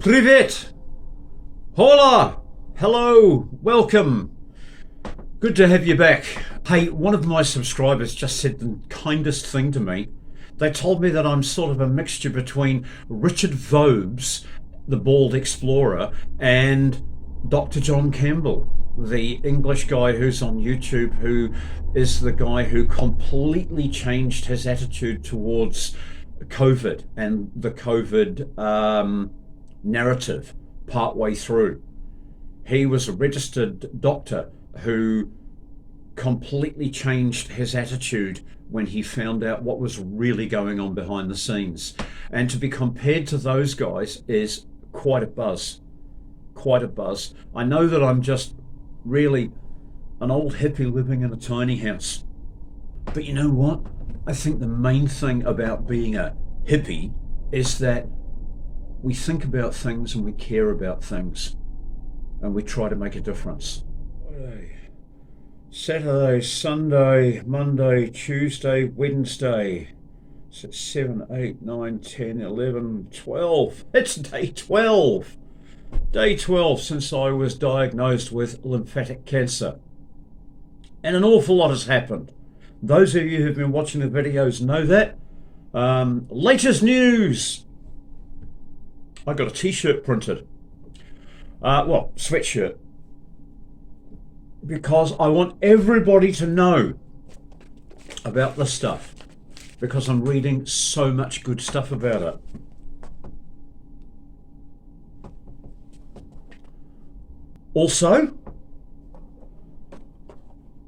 Privet! Hola! Hello! Welcome! Good to have you back. Hey, one of my subscribers just said the kindest thing to me. They told me that I'm sort of a mixture between Richard Vobes, the bald explorer, and Dr. John Campbell, the English guy who's on YouTube, who is the guy who completely changed his attitude towards COVID and the COVID narrative partway through. He was a registered doctor who completely changed his attitude when he found out what was really going on behind the scenes. And to be compared to those guys is quite a buzz. Quite a buzz. I know that I'm just really an old hippie living in a tiny house. But you know what? I think the main thing about being a hippie is that we think about things and we care about things and we try to make a difference. Saturday, Sunday, Monday, Tuesday, Wednesday. So 7, 8, 9, 10, 11, 12. It's day 12. Day 12 since I was diagnosed with lymphatic cancer. And an awful lot has happened. Those of you who've been watching the videos know that. Latest news. I got a t-shirt printed. Sweatshirt. Because I want everybody to know about this stuff. Because I'm reading so much good stuff about it. Also,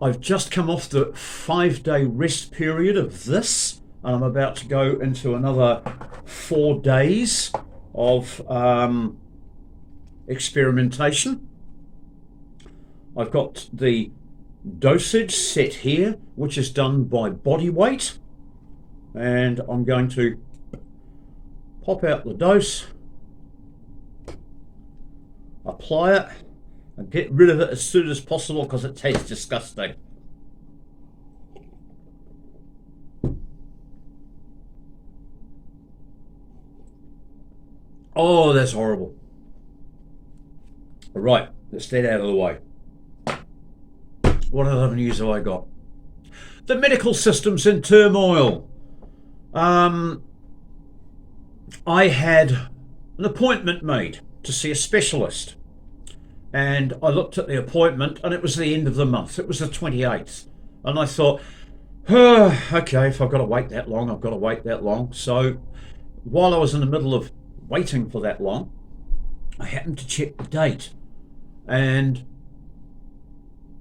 I've just come off the 5-day rest period of this, and I'm about to go into another 4 days of experimentation. I've got the dosage set here, which is done by body weight, and I'm going to pop out the dose, apply it, and get rid of it as soon as possible because it tastes disgusting. Oh, that's horrible. Right, let's get out of the way. What other news have I got? The medical system's in turmoil. I had an appointment made to see a specialist. And I looked at the appointment and it was the end of the month. It was the 28th. And I thought, okay, if I've got to wait that long, I've got to wait that long. So while I was in the middle of waiting for that long, I happened to check the date. And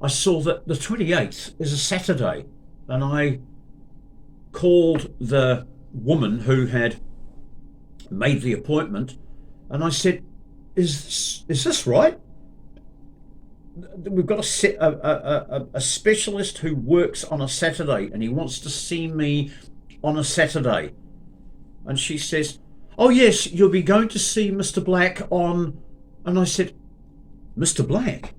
I saw that the 28th is a Saturday. And I called the woman who had made the appointment. And I said, is this right? We've got a specialist who works on a Saturday and he wants to see me on a Saturday. And she says, oh yes, you'll be going to see Mr. Black on... And I said, Mr. Black?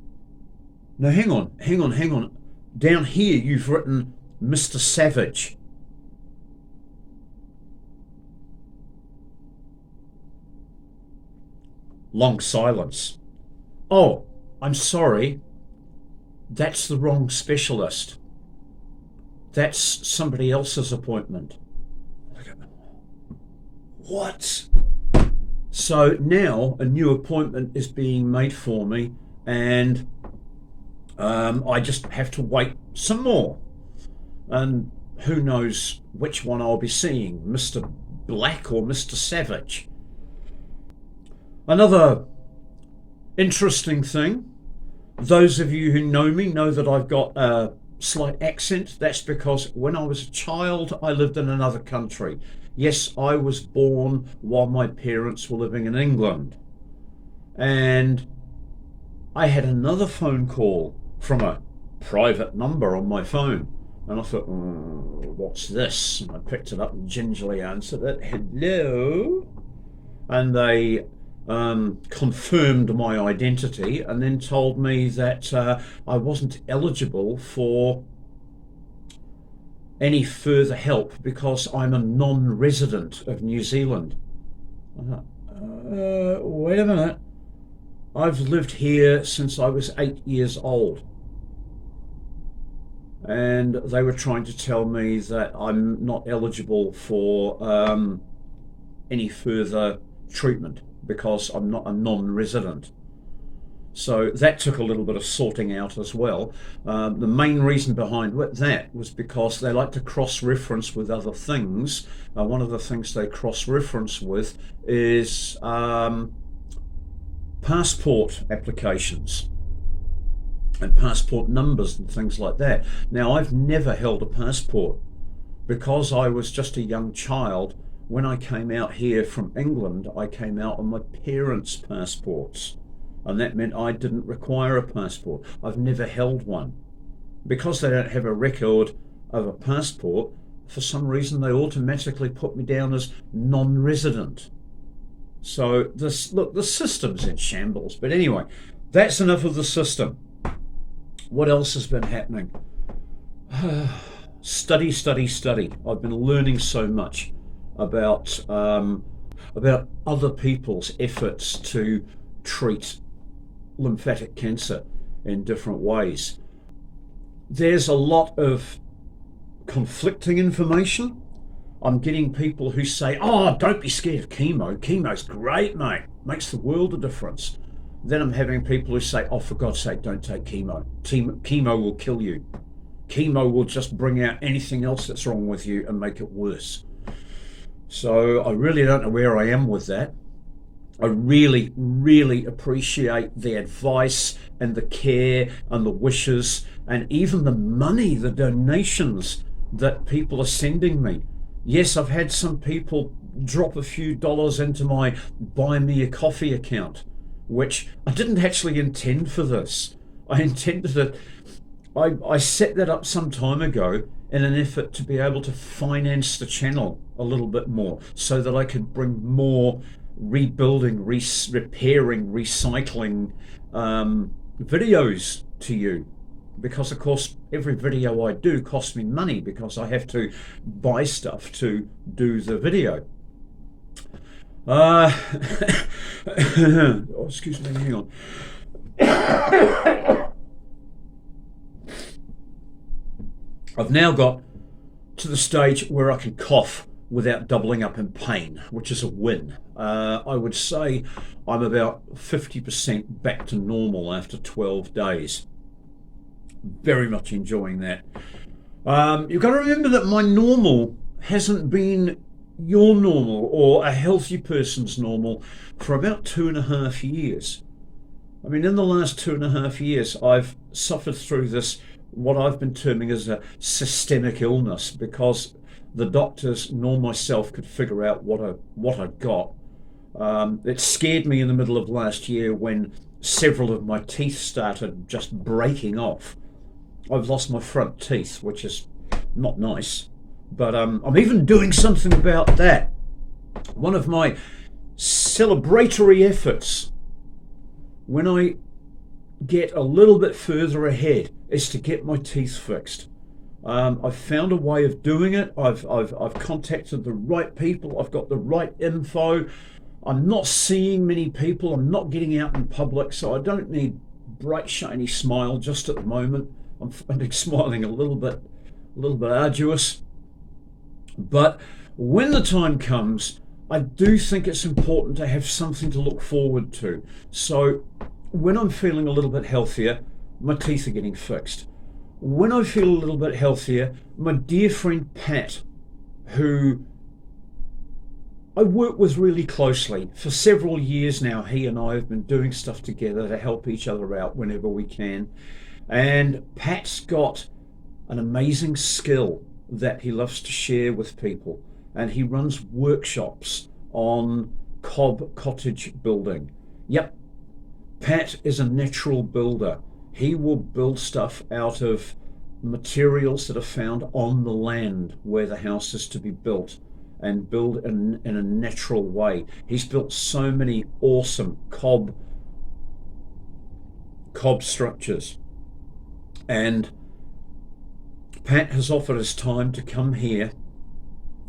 No, hang on. Down here you've written Mr. Savage. Long silence. Oh, I'm sorry, that's the wrong specialist. That's somebody else's appointment. What? So now a new appointment is being made for me, and I just have to wait some more. And who knows which one I'll be seeing, Mr. Black or Mr. Savage. Another interesting thing, those of you who know me know that I've got a slight accent. That's because when I was a child I lived in another country. Yes, I was born while my parents were living in England. And I had another phone call from a private number on my phone. And I thought, what's this? And I picked it up and gingerly answered it. Hello? And they confirmed my identity and then told me that I wasn't eligible for any further help because I'm a non-resident of New Zealand. wait a minute. I've lived here since I was 8 years old. And they were trying to tell me that I'm not eligible for any further treatment because I'm not a non-resident. So that took a little bit of sorting out as well. The main reason behind that was because they like to cross-reference with other things. One of the things they cross-reference with is passport applications and passport numbers and things like that. Now, I've never held a passport because I was just a young child. When I came out here from England, I came out on my parents' passports, and that meant I didn't require a passport. I've never held one. Because they don't have a record of a passport, for some reason they automatically put me down as non-resident. So look, the system's in shambles. But anyway, that's enough of the system. What else has been happening? Study, study, study. I've been learning so much about other people's efforts to treat lymphatic cancer in different ways. There's a lot of conflicting information. I'm getting people who say, oh, don't be scared of chemo. Chemo's great, mate. Makes the world a difference. Then I'm having people who say, oh, for God's sake, don't take chemo. Chemo will kill you. Chemo will just bring out anything else that's wrong with you and make it worse. So I really don't know where I am with that. I really, really appreciate the advice and the care and the wishes and even the money, the donations that people are sending me. Yes, I've had some people drop a few dollars into my Buy Me a Coffee account, which I didn't actually intend for this. I intended it, I set that up some time ago in an effort to be able to finance the channel a little bit more so that I could bring more rebuilding, repairing, recycling videos to you. Because of course every video I do costs me money because I have to buy stuff to do the video. Oh, excuse me, hang on. I've now got to the stage where I can cough without doubling up in pain, which is a win. I would say I'm about 50% back to normal after 12 days. Very much enjoying that. You've got to remember that my normal hasn't been your normal or a healthy person's normal for about 2.5 years. I mean, in the last 2.5 years, I've suffered through this, what I've been terming as a systemic illness, because the doctors nor myself could figure out what I'd got. It scared me in the middle of last year when several of my teeth started just breaking off. I've lost my front teeth, which is not nice, but I'm even doing something about that. One of my celebratory efforts when I get a little bit further ahead is to get my teeth fixed. I've found a way of doing it. I've contacted the right people. I've got the right info. I'm not seeing many people. I'm not getting out in public, so I don't need bright, shiny smile just at the moment. I'm finding smiling a little bit arduous. But when the time comes, I do think it's important to have something to look forward to. So when I'm feeling a little bit healthier, my teeth are getting fixed. When I feel a little bit healthier, my dear friend Pat, who I work with really closely for several years now, he and I have been doing stuff together to help each other out whenever we can. And Pat's got an amazing skill that he loves to share with people. And he runs workshops on cob cottage building. Yep, Pat is a natural builder. He will build stuff out of materials that are found on the land where the house is to be built, and build in a natural way. He's built so many awesome cob structures. And Pat has offered his time to come here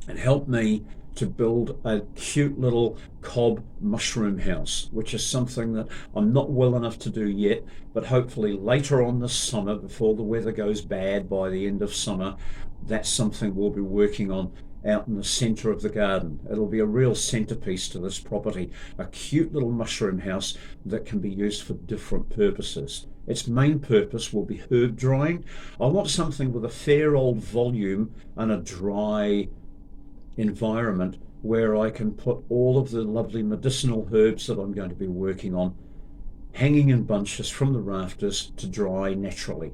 and help me to build a cute little cob mushroom house, which is something that I'm not well enough to do yet, but hopefully later on this summer, before the weather goes bad by the end of summer, that's something we'll be working on out in the centre of the garden. It'll be a real centerpiece to this property, a cute little mushroom house that can be used for different purposes. Its main purpose will be herb drying. I want something with a fair old volume and a dry environment where I can put all of the lovely medicinal herbs that I'm going to be working on hanging in bunches from the rafters to dry naturally.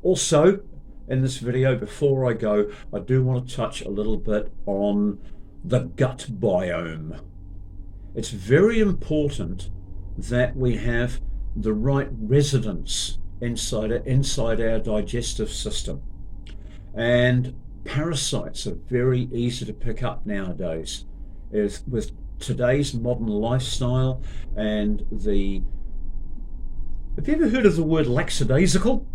Also, in this video, before I go, I do want to touch a little bit on the gut biome. It's very important that we have the right residence inside our digestive system. And parasites are very easy to pick up nowadays. With today's modern lifestyle and have you ever heard of the word lackadaisical?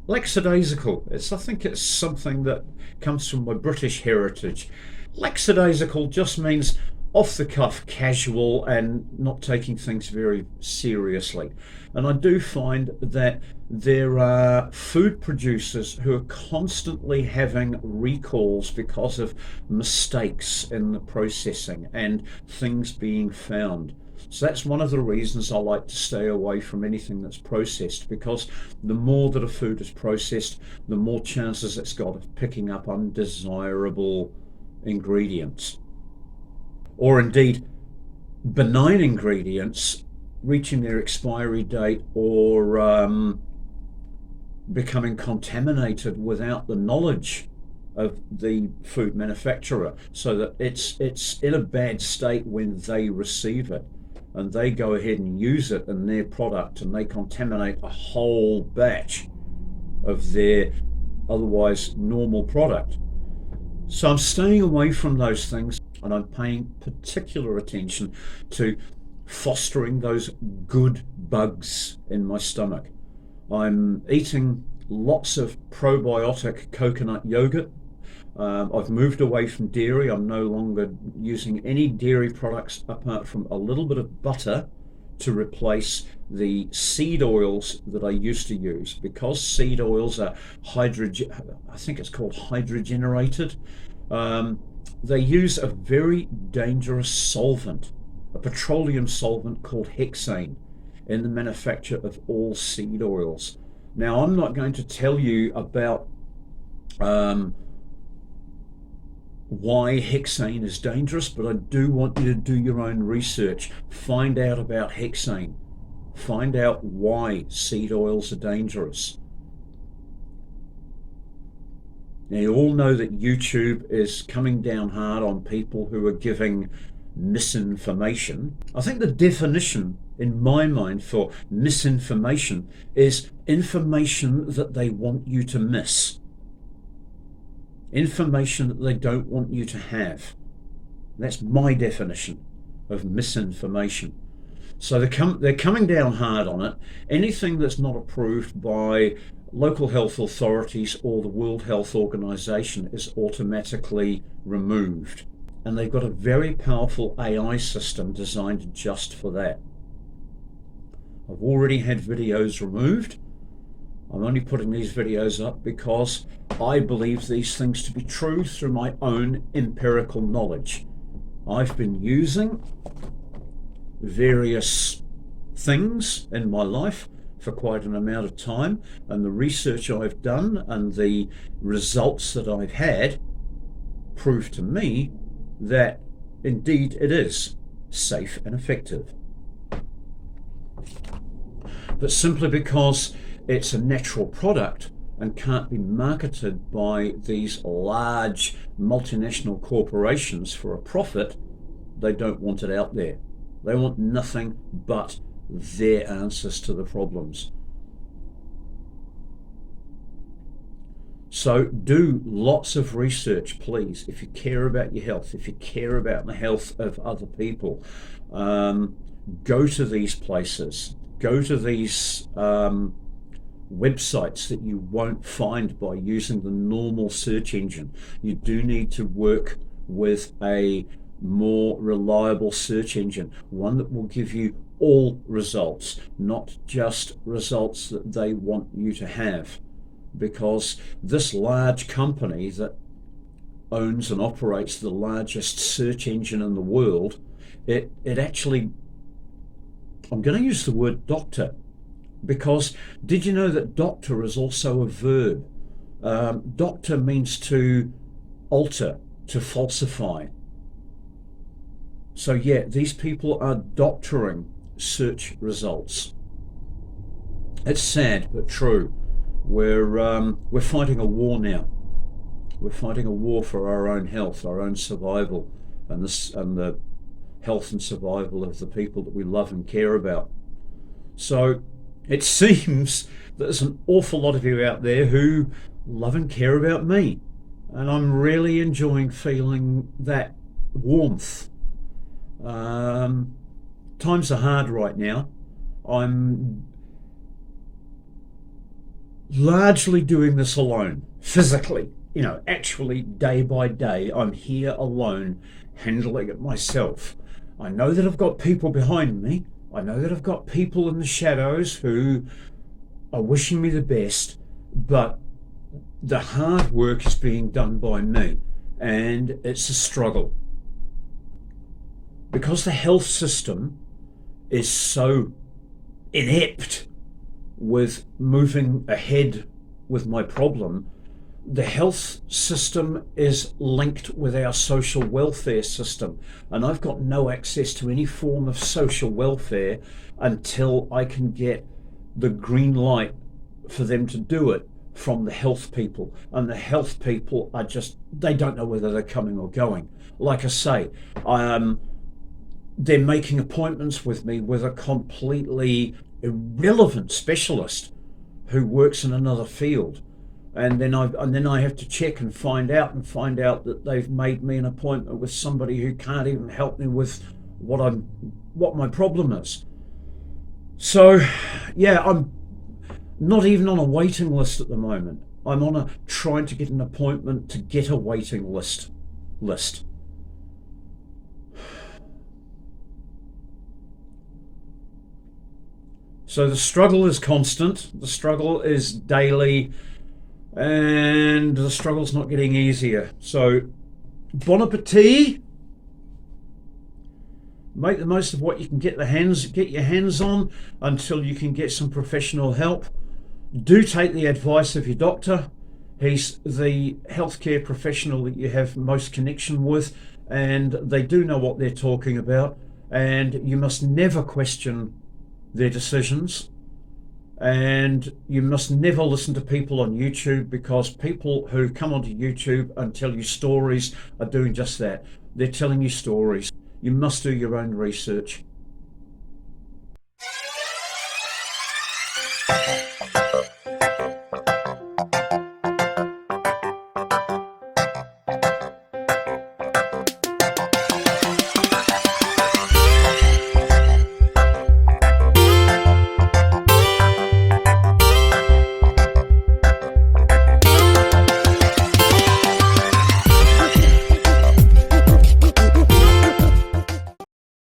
Lackadaisical. I think it's something that comes from my British heritage. Lackadaisical just means off the cuff, casual, and not taking things very seriously. And I do find that there are food producers who are constantly having recalls because of mistakes in the processing and things being found. So that's one of the reasons I like to stay away from anything that's processed, because the more that a food is processed, the more chances it's got of picking up undesirable ingredients, or indeed benign ingredients reaching their expiry date or becoming contaminated without the knowledge of the food manufacturer, so that it's in a bad state when they receive it and they go ahead and use it in their product, and they contaminate a whole batch of their otherwise normal product. So I'm staying away from those things, and I'm paying particular attention to fostering those good bugs in my stomach. I'm eating lots of probiotic coconut yogurt. I've moved away from dairy. I'm no longer using any dairy products apart from a little bit of butter to replace the seed oils that I used to use, because seed oils are I think it's called hydrogenated. They use a very dangerous solvent, a petroleum solvent called hexane, in the manufacture of all seed oils. Now, I'm not going to tell you about why hexane is dangerous, but I do want you to do your own research. Find out about hexane. Find out why seed oils are dangerous. Now, you all know that YouTube is coming down hard on people who are giving misinformation. I think the definition in my mind for misinformation is information that they want you to miss. Information that they don't want you to have. That's my definition of misinformation. So they're coming down hard on it. Anything that's not approved by local health authorities or the World Health Organization is automatically removed. And they've got a very powerful AI system designed just for that. I've already had videos removed. I'm only putting these videos up because I believe these things to be true through my own empirical knowledge. I've been using various things in my life for quite an amount of time, and the research I've done and the results that I've had prove to me that indeed it is safe and effective. But simply because it's a natural product and can't be marketed by these large multinational corporations for a profit, they don't want it out there. They want nothing but their answers to the problems. So do lots of research, please, if you care about your health, if you care about the health of other people. Go to these places, go to these websites that you won't find by using the normal search engine. You do need to work with a more reliable search engine, one that will give you all results, not just results that they want you to have. Because this large company that owns and operates the largest search engine in the world, it actually, I'm going to use the word doctor, because did you know that doctor is also a verb? Doctor means to alter, to falsify. So yeah, these people are doctoring search results. It's sad but true. We're fighting a war now. We're fighting a war for our own health, our own survival, and the health and survival of the people that we love and care about. So it seems that there's an awful lot of you out there who love and care about me, and I'm really enjoying feeling that warmth. Times are hard right now. I'm largely doing this alone, physically, actually day by day. I'm here alone, handling it myself. I know that I've got people behind me. I know that I've got people in the shadows who are wishing me the best, but the hard work is being done by me, and it's a struggle. Because the health system is so inept with moving ahead with my problem, the health system is linked with our social welfare system, and I've got no access to any form of social welfare until I can get the green light for them to do it from the health people. And the health people are they don't know whether they're coming or going. Like I say, they're making appointments with me with a completely irrelevant specialist who works in another field, and then I have to check and find out that they've made me an appointment with somebody who can't even help me with what my problem is. So yeah, I'm not even on a waiting list at the moment. I'm trying to get an appointment to get a waiting list. So the struggle is constant, the struggle is daily, and the struggle's not getting easier. So bon appetit. Make the most of what you can get your hands on until you can get some professional help. Do take the advice of your doctor. He's the healthcare professional that you have most connection with, and they do know what they're talking about, and you must never question their decisions. And you must never listen to people on YouTube, because people who come onto YouTube and tell you stories are doing just that. They're telling you stories. You must do your own research.